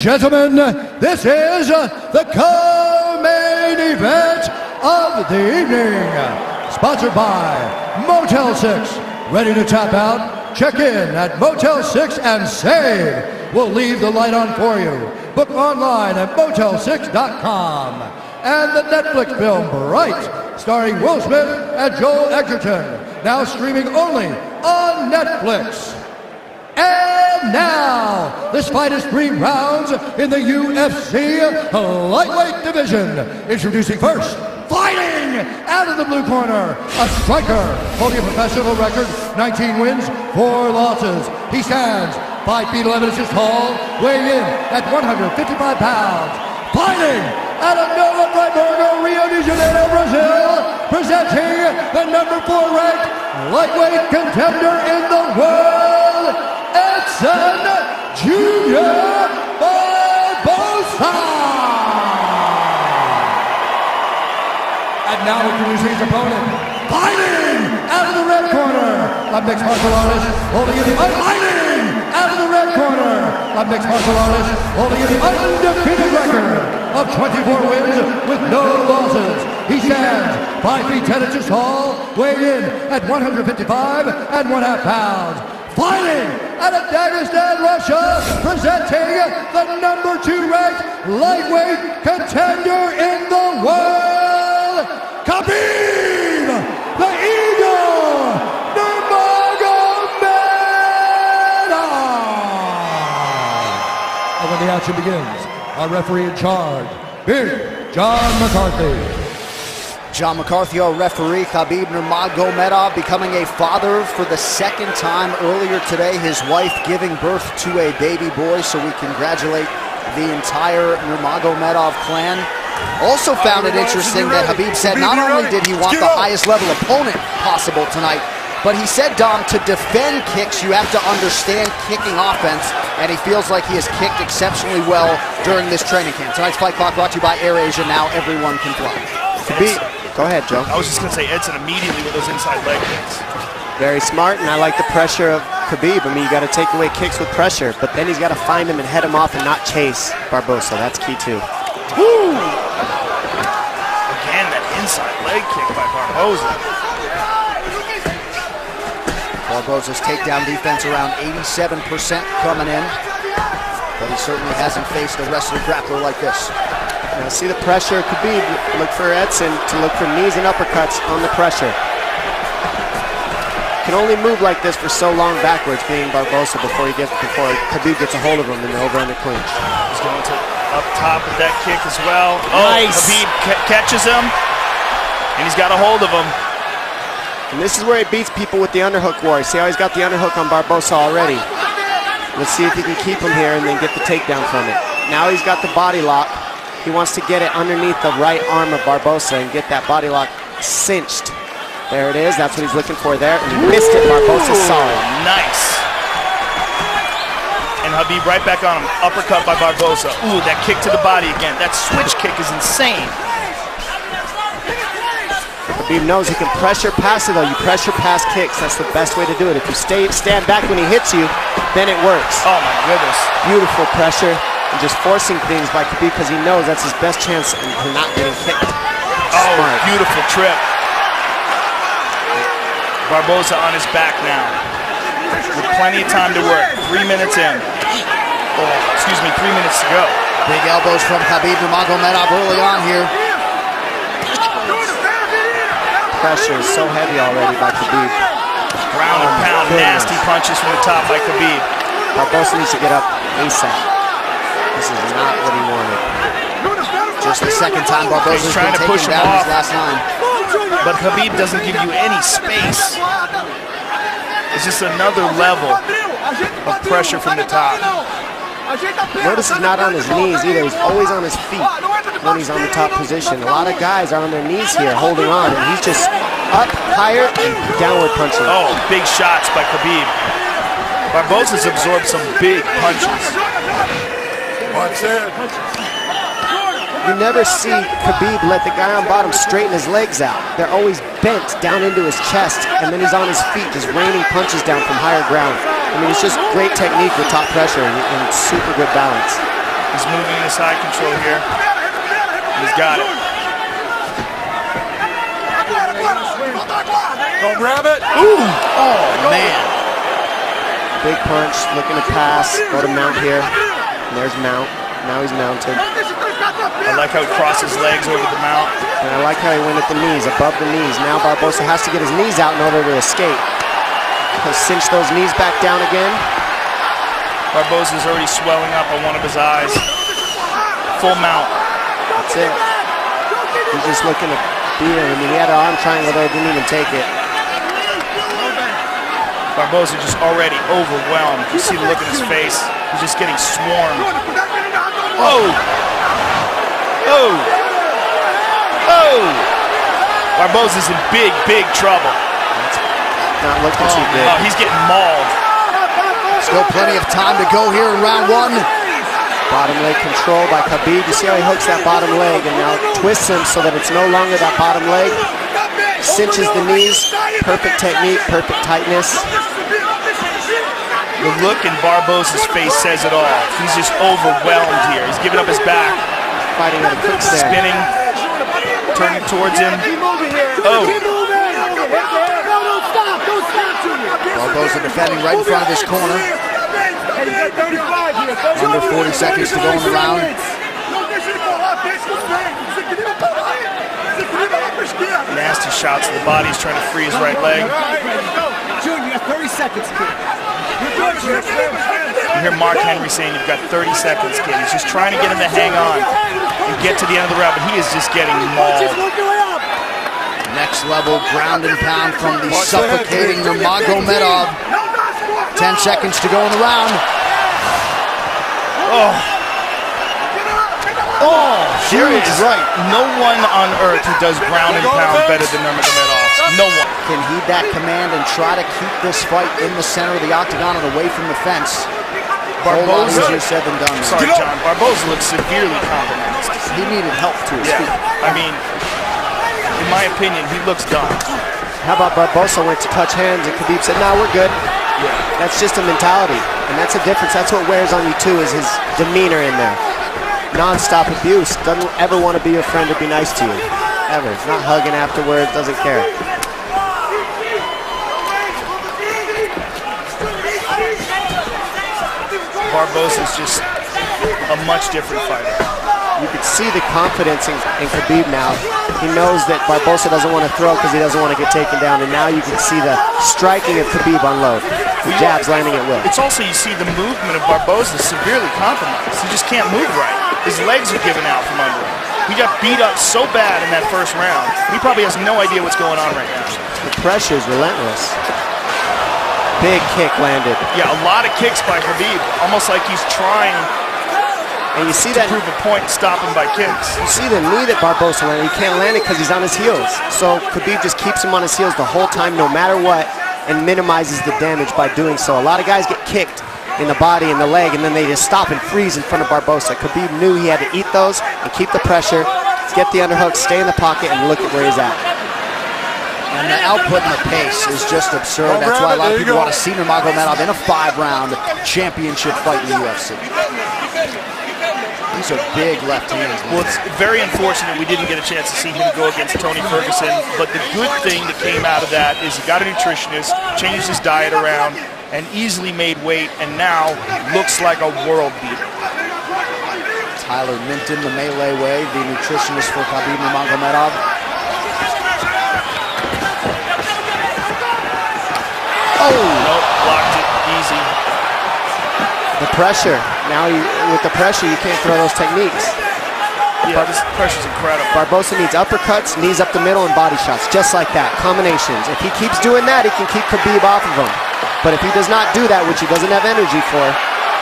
Gentlemen, this is the co-main event of the evening. Sponsored by Motel 6. Ready to tap out? Check in at Motel 6 and save. We'll leave the light on for you. Book online at motel6.com. And the Netflix film Bright, starring Will Smith and Joel Edgerton. Now streaming only on Netflix. And now, this fight is 3 rounds in the UFC lightweight division. Introducing first, fighting out of the blue corner, a striker holding a professional record, 19 wins, 4 losses. He stands 5 feet 11 inches tall, weighing in at 155 pounds. Fighting out of Nova Friburgo, Rio de Janeiro, Brazil, presenting the number 4 ranked lightweight contender in the world, Edson Jr. Barboza. And now introducing his opponent, fighting out of the red corner, a mixed martial artist holding in the fighting out of the red corner, a mixed martial artist holding in the undefeated record of 24 wins with no losses. He stands 5 feet 10 inches tall, weighing in at 155 and 1/2 pounds. Fighting out of Dagestan, Russia, presenting the number 2 ranked lightweight contender in the world, Khabib, the Eagle, Nurmagomedov. And when the action begins, our referee in charge, Big John McCarthy. John McCarthy, our referee. Khabib Nurmagomedov becoming a father for the 2nd time earlier today. His wife giving birth to a baby boy, so we congratulate the entire Nurmagomedov clan. Also found it interesting that Khabib said not only did he want the highest level opponent possible tonight, but he said, Dom, to defend kicks, you have to understand kicking offense, and he feels like he has kicked exceptionally well during this training camp. Tonight's Fight Clock brought to you by AirAsia. Now everyone can fly. Khabib. Go ahead, Joe. I was just going to say Edson immediately with those inside leg kicks. Very smart, and I like the pressure of Khabib. I mean, you got to take away kicks with pressure, but then he's got to find him and head him off and not chase Barboza. That's key, too. Woo! Again, that inside leg kick by Barboza. Barboza's takedown defense around 87% coming in, but he certainly hasn't faced a wrestler grappler like this. Now see the pressure, Khabib. Look for Edson to look for knees and uppercuts on the pressure. Can only move like this for so long backwards, being Barboza, before Khabib gets a hold of him in the over-under clinch. He's going to up top with that kick as well. Nice. Oh, Khabib catches him, and he's got a hold of him. And this is where he beats people with the underhook war. See how he's got the underhook on Barboza already. Let's see if he can keep him here and then get the takedown from it. Now he's got the body lock. He wants to get it underneath the right arm of Barboza and get that body lock cinched. There it is. That's what he's looking for there. And he missed it. Barboza saw it. Nice. And Khabib right back on him. Uppercut by Barboza. Ooh, that kick to the body again. That switch kick is insane. Khabib knows he can pressure pass it, though. You pressure pass kicks. That's the best way to do it. If you stand back when he hits you, then it works. Oh, my goodness. Beautiful pressure. And just forcing things by Khabib because he knows that's his best chance for not getting kicked. Oh, smart. Beautiful trip. Barboza on his back now. With plenty of time to work. 3 minutes in. Oh, excuse me, 3 minutes to go. Big elbows from Khabib Nurmagomedov early on here. Pressure is so heavy already by Khabib. Ground and pound, nasty punches from the top by Khabib. Barboza needs to get up ASAP. This is not what he wanted. Just the 2nd time Barboza's trying been to push taken him down off. his last 9. But Khabib doesn't give you any space. It's just another level of pressure from the top. Notice he's not on his knees either. He's always on his feet when he's on the top position. A lot of guys are on their knees here holding on, and he's just up, higher, and downward punching. Oh, big shots by Khabib. Barboza's absorbed some big punches. You never see Khabib let the guy on bottom straighten his legs out. They're always bent down into his chest, and then he's on his feet just raining punches down from higher ground. I mean, it's just great technique with top pressure and super good balance. He's moving into side control here. He's got it. Don't grab it. Ooh! Oh, man. Big punch, looking to pass. Go to mount here. And there's mount. Now he's mounted. I like how he crossed his legs over the mount. And I like how he went at the knees, above the knees. Now Barboza has to get his knees out in order to escape. He'll cinch those knees back down again. Barboza's already swelling up on one of his eyes. Full mount. That's it. He's just looking to beat him. I mean, he had an arm triangle there, didn't even take it. Barboza just already overwhelmed. You see the look in his face. He's just getting swarmed. Oh! Oh! Oh! Barboza's in big, big trouble. Not looking too good. Oh, he's getting mauled. Still plenty of time to go here in round one. Bottom leg control by Khabib. You see how he hooks that bottom leg and now twists him so that it's no longer that bottom leg. Cinches the knees. Perfect technique, perfect tightness. The look in Barboza's face says it all. He's just overwhelmed here. He's giving up his back. Fighting at a quick stare. Spinning. Turning towards him. Oh. Barboza defending right in front of his corner. Under 40 seconds to go in the round. Nasty shots to the body. He's trying to free his right leg. Junior, you got 30 seconds, kid. You hear Mark Henry saying you've got 30 seconds, kid. He's just trying to get him to hang on and get to the end of the round, but he is just getting mauled. Next level ground and pound from the suffocating Nurmagomedov. 10 seconds to go in the round. Oh. Oh, there is right. No one on earth who does ground and pound better than Nurmagomedov. No one. Can heed that command and try to keep this fight in the center of the octagon and away from the fence. Barboza, easier said than done. Sorry, John. Barboza looks severely compromised. He needed help to his feet. I mean, in my opinion, he looks done. How about Barboza went to touch hands and Khabib said, "No, we're good." Yeah. That's just a mentality, and that's a difference. That's what wears on you too, is his demeanor in there. Non-stop abuse. Doesn't ever want to be your friend or be nice to you. Ever. Not hugging afterwards, doesn't care. Barboza's just a much different fighter. You can see the confidence in Khabib now. He knows that Barboza doesn't want to throw because he doesn't want to get taken down, and now you can see the striking of Khabib unload. The jabs landing at will. It's also, you see the movement of Barboza severely compromised. He just can't move right. His legs are giving out from under him. He got beat up so bad in that first round. He probably has no idea what's going on right now. The pressure is relentless. Big kick landed. Yeah, a lot of kicks by Khabib. Almost like he's trying and you see to prove a point and stop him by kicks. You see the knee that Barboza landed. He can't land it because he's on his heels. So Khabib just keeps him on his heels the whole time, no matter what, and minimizes the damage by doing so. A lot of guys get kicked in the body and the leg, and then they just stop and freeze in front of Barboza. Khabib knew he had to eat those and keep the pressure, get the underhook, stay in the pocket, and look at where he's at. And the output and the pace is just absurd. That's why a lot of people want to see Nurmagomedov in a 5-round championship fight in the UFC. These are big left hands. Well, it's very unfortunate we didn't get a chance to see him go against Tony Ferguson, but the good thing that came out of that is he got a nutritionist, changed his diet around, and easily made weight, and now looks like a world beater. Tyler Minton, the Melee way, the nutritionist for Khabib Nurmagomedov. Oh! Nope, blocked it, easy. The pressure. Now, with the pressure, you can't throw those techniques. Yeah, this pressure's incredible. Barboza needs uppercuts, knees up the middle, and body shots, just like that, combinations. If he keeps doing that, he can keep Khabib off of him. But if he does not do that, which he doesn't have energy for,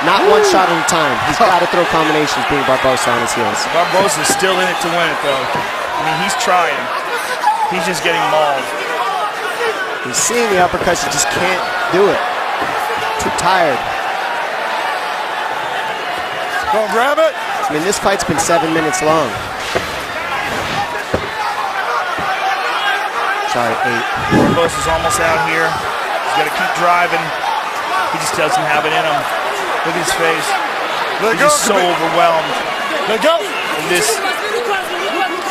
not one shot at a time, he's got to throw combinations being Barboza on his heels. Barboza's still in it to win it, though. I mean, he's trying. He's just getting mauled. He's seeing the uppercuts, he just can't do it. Too tired. Go grab it. I mean, this fight's been 7 minutes long. Sorry, 8. Barboza's almost out here. He's got to keep driving. He just doesn't have it in him. Look at his face. He's just so overwhelmed. Let go. And this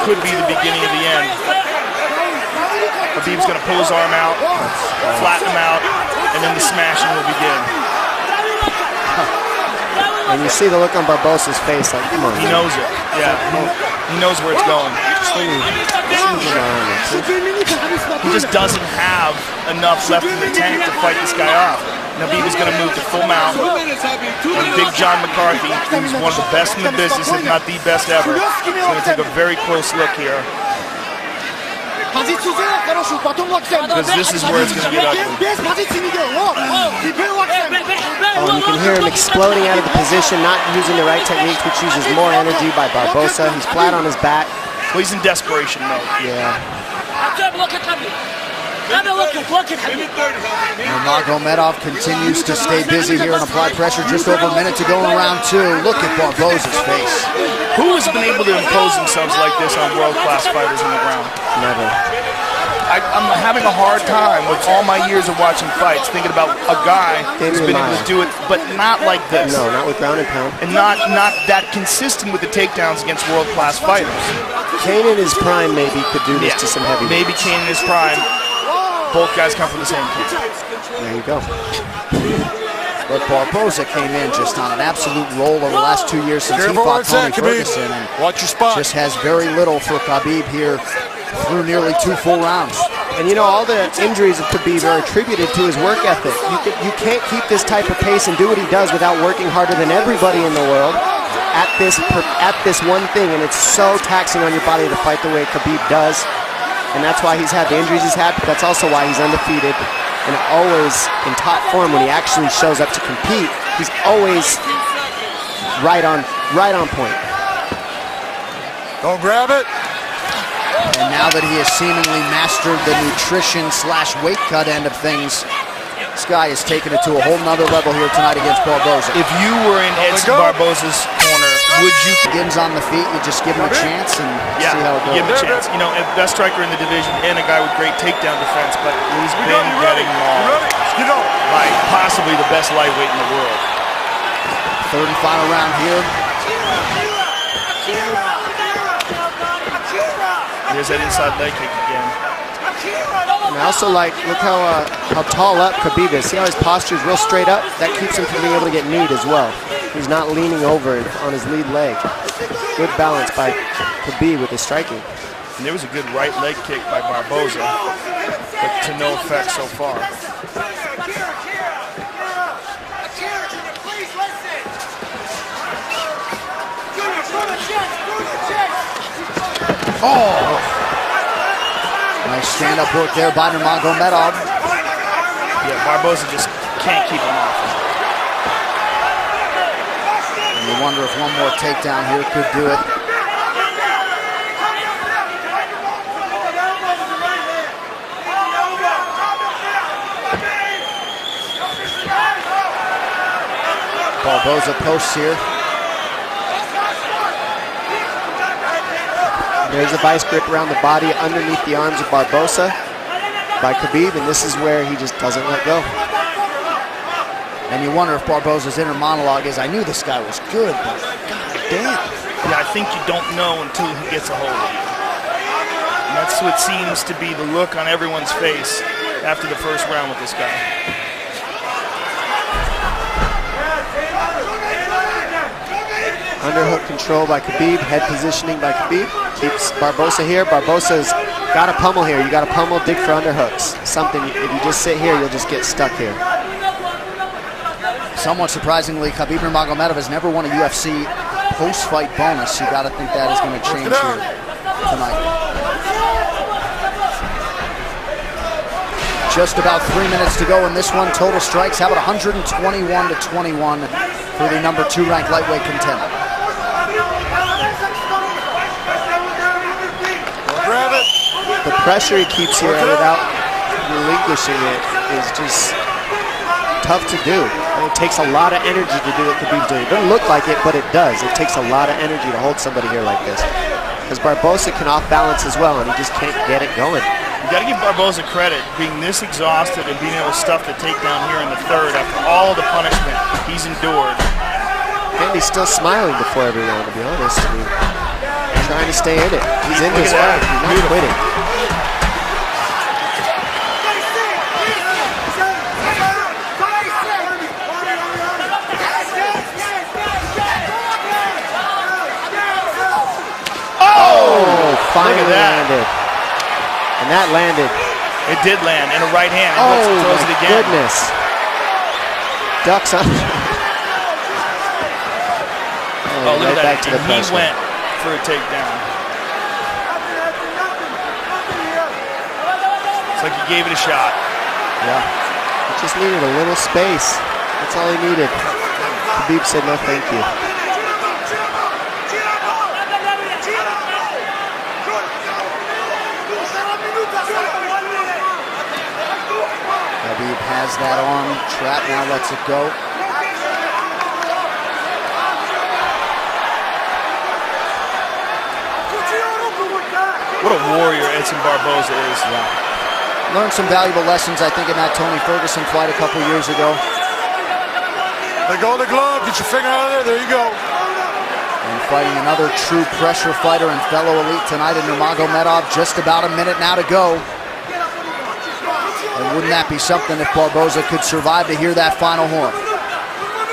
could be the beginning of the end. Khabib's going to pull his arm out, flatten him out, and then the smashing will begin. And you see the look on Barboza's face, like, come on. He knows it. Yeah, he knows where it's going. He just doesn't have enough left in the tank to fight this guy off. Khabib is going to move to full mount. And Big John McCarthy, who's one of the best in the business, if not the best ever, is going to take a very close look here. Because this is where it's going to get ugly. Oh, you can hear him exploding out of the position, not using the right techniques, which uses more energy by Barboza. He's flat on his back. Well, he's in desperation mode. Yeah. Nurmagomedov continues to stay busy here and apply pressure. Just over a minute to go in round 2. Look at Barboza's face. Who has been able to impose themselves like this on world-class fighters on the ground? Never. I'm having a hard time with all my years of watching fights thinking about a guy who's been able to do it, but not like this. No, not with ground and pound. And not that consistent with the takedowns against world-class fighters. Kane in his prime maybe could do this to some heavy. Maybe Kane in his prime. Both guys come from the same camp. There you go. But Barboza came in just on an absolute roll over the last 2 years since he fought Tony Ferguson. And watch your spot. Just has very little for Khabib here through nearly 2 full rounds. And you know, all the injuries of Khabib are attributed to his work ethic. You can't keep this type of pace and do what he does without working harder than everybody in the world at this one thing. And it's so taxing on your body to fight the way Khabib does. And that's why he's had the injuries he's had, but that's also why he's undefeated and always in top form when he actually shows up to compete. He's always right on point. Don't grab it. And now that he has seemingly mastered the nutrition/weight cut end of things, this guy is taking it to a whole nother level here tonight against Barboza. If you were in Edson Barboza's corner, would you... Begins on the feet, you just give him a chance and see how it goes. Give him a chance. You know, best striker in the division and a guy with great takedown defense, but he's been getting mauled by possibly the best lightweight in the world. Third and final round here. There's that inside leg kick again. And I also like, look how tall up Khabib is. See how his posture is real straight up? That keeps him from being able to get kneed as well. He's not leaning over on his lead leg. Good balance by Khabib with his striking. And there was a good right leg kick by Barboza, but to no effect so far. Oh! Nice stand-up work there by Nurmagomedov. Yeah, Barboza just can't keep him off. And you wonder if one more takedown here could do it. Barboza posts here. There's a vice grip around the body underneath the arms of Barboza by Khabib, and this is where he just doesn't let go. And you wonder if Barboza's inner monologue is, I knew this guy was good, but god damn. Yeah, I think you don't know until he gets a hold of you. And that's what seems to be the look on everyone's face after the first round with this guy. Underhook control by Khabib, head positioning by Khabib. Keeps Barboza here. Barboza's got a pummel here. You got to pummel, dig for underhooks. Something, if you just sit here, you'll just get stuck here. Somewhat surprisingly, Khabib Nurmagomedov has never won a UFC post-fight bonus. You got to think that is going to change here tonight. Just about 3 minutes to go in this one. Total strikes, how about 121-21 for the number 2 ranked lightweight contender. The pressure he keeps here without relinquishing it is just tough to do. And it takes a lot of energy to do what Khabib's doing. It doesn't look like it, but it does. It takes a lot of energy to hold somebody here like this. Because Barboza can off balance as well, and he just can't get it going. You got to give Barboza credit, being this exhausted and being able to stuff the takedown here in the third after all the punishment he's endured. And he's still smiling before every round, to be honest. I mean, trying to stay in it. He's in this fight. He's not quitting. Finally landed. And that landed. It did land in a right hand. Oh, throws it again. Goodness. Ducks on. Oh, look right at that. back to the And he pressure. went for a takedown. It's like he gave it a shot. Yeah. He just needed a little space. That's all he needed. Khabib said no thank you. Khabib has that arm trapped, now lets it go. What a warrior Edson Barboza is. Yeah. Learned some valuable lessons, I think, in that Tony Ferguson fight a couple years ago. Let go of the glove, get your finger out of there you go. And fighting another true pressure fighter and fellow elite tonight in Nurmagomedov. Just about a minute now to go. And wouldn't that be something if Barboza could survive to hear that final horn?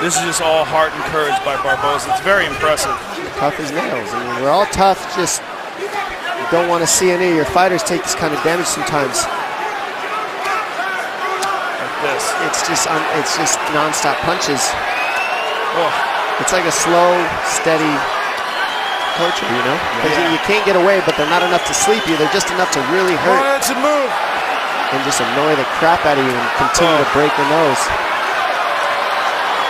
This is just all heart and courage by Barboza. It's very impressive. Tough as nails. I mean, we're all tough, just you don't want to see any of your fighters take this kind of damage sometimes. Like this. It's just non-stop punches. Oh. It's like a slow, steady torture, you know? Because you can't get away, but they're not enough to sleep you. They're just enough to really hurt. That's a move. And just annoy the crap out of you and continue to break your nose.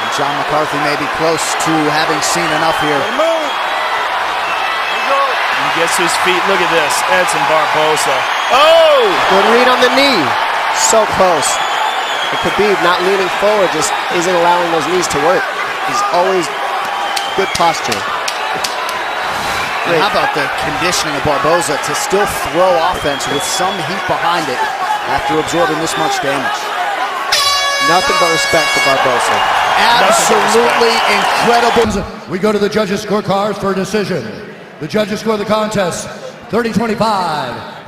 And John McCarthy may be close to having seen enough here. Move. He gets to his feet. Look at this. Edson Barboza. Oh! Good read on the knee. So close. And Khabib not leaning forward just isn't allowing those knees to work. He's always good posture. And how about the conditioning of Barboza to still throw offense with some heat behind it after absorbing this much damage? Nothing but respect for Barboza. Absolutely incredible. We go to the judges' scorecards for a decision. The judges score the contest 30-25,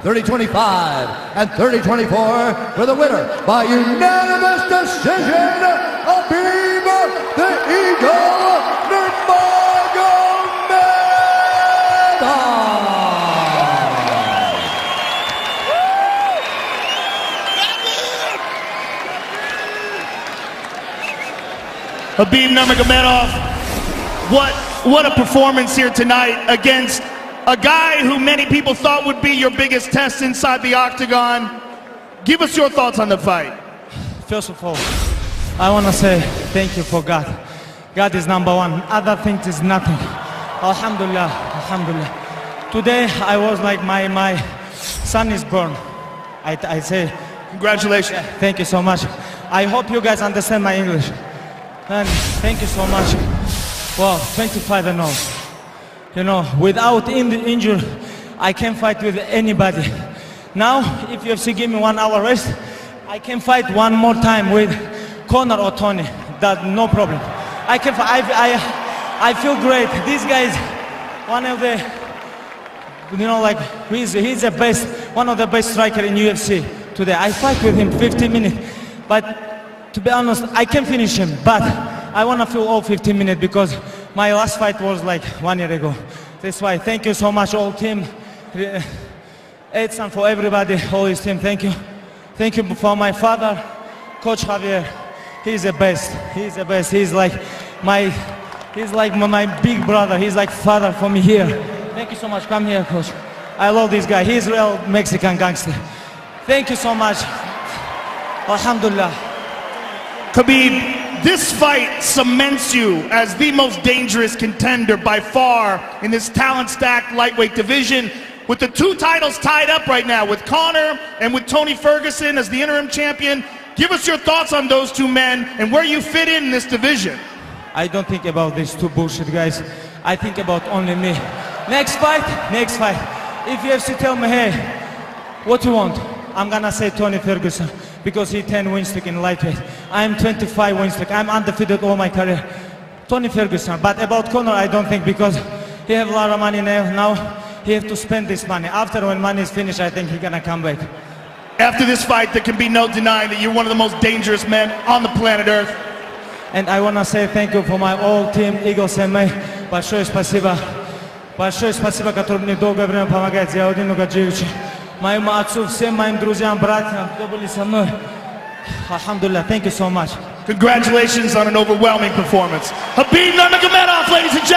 30-25, and 30-24 for the winner by unanimous decision, Khabib the Eagle Nurmagomedov. Khabib Nurmagomedov, what a performance here tonight against a guy who many people thought would be your biggest test inside the octagon. Give us your thoughts on the fight. First of all, I want to say thank you for God. God is number one. Other things is nothing. Alhamdulillah, alhamdulillah. Today I was like my son is born. I say Congratulations. thank you so much. I hope you guys understand my English. And thank you so much. Well, 25-0. You know, without injury, I can fight with anybody. Now, if UFC give me 1 hour rest, I can fight one more time with Conor or Tony. That no problem. I can. I feel great. This guy is one of the, you know, like he's the best, one of the best striker in UFC today. I fight with him 15 minutes, but to be honest, I can finish him. But I want to feel all 15 minutes because my last fight was like 1 year ago. That's why. Thank you so much, all team. Edson, for everybody, all his team. Thank you. Thank you for my father, Coach Javier. He's the best. He's the best. He's like my big brother. He's like father for me here. Thank you so much. Come here, Coach. I love this guy. He's real Mexican gangster. Thank you so much. Alhamdulillah. Khabib, this fight cements you as the most dangerous contender by far in this talent-stacked lightweight division, with the 2 titles tied up right now with Conor and with Tony Ferguson as the interim champion. Give us your thoughts on those 2 men and where you fit in this division. I don't think about these 2 bullshit guys. I think about only me. Next fight, next fight. If UFC tell me, hey, what you want? I'm gonna say Tony Ferguson because he 10 win streak in lightweight. I'm 25 win streak. I'm undefeated all my career. Tony Ferguson. But about Conor, I don't think, because he have a lot of money now. He have to spend this money. After, when money is finished, I think he's gonna come back. After this fight, there can be no denying that you're one of the most dangerous men on the planet Earth. And I wanna say thank you for my whole team, Eagles and me. Большое спасибо. Большое спасибо, который мне долгое время помогает. Я один Нугаджевич. Моему отцу, всем моим друзьям, братьям, кто были со мной. Alhamdulillah, thank you so much. Congratulations on an overwhelming performance. Khabib Nurmagomedov, ladies and gentlemen.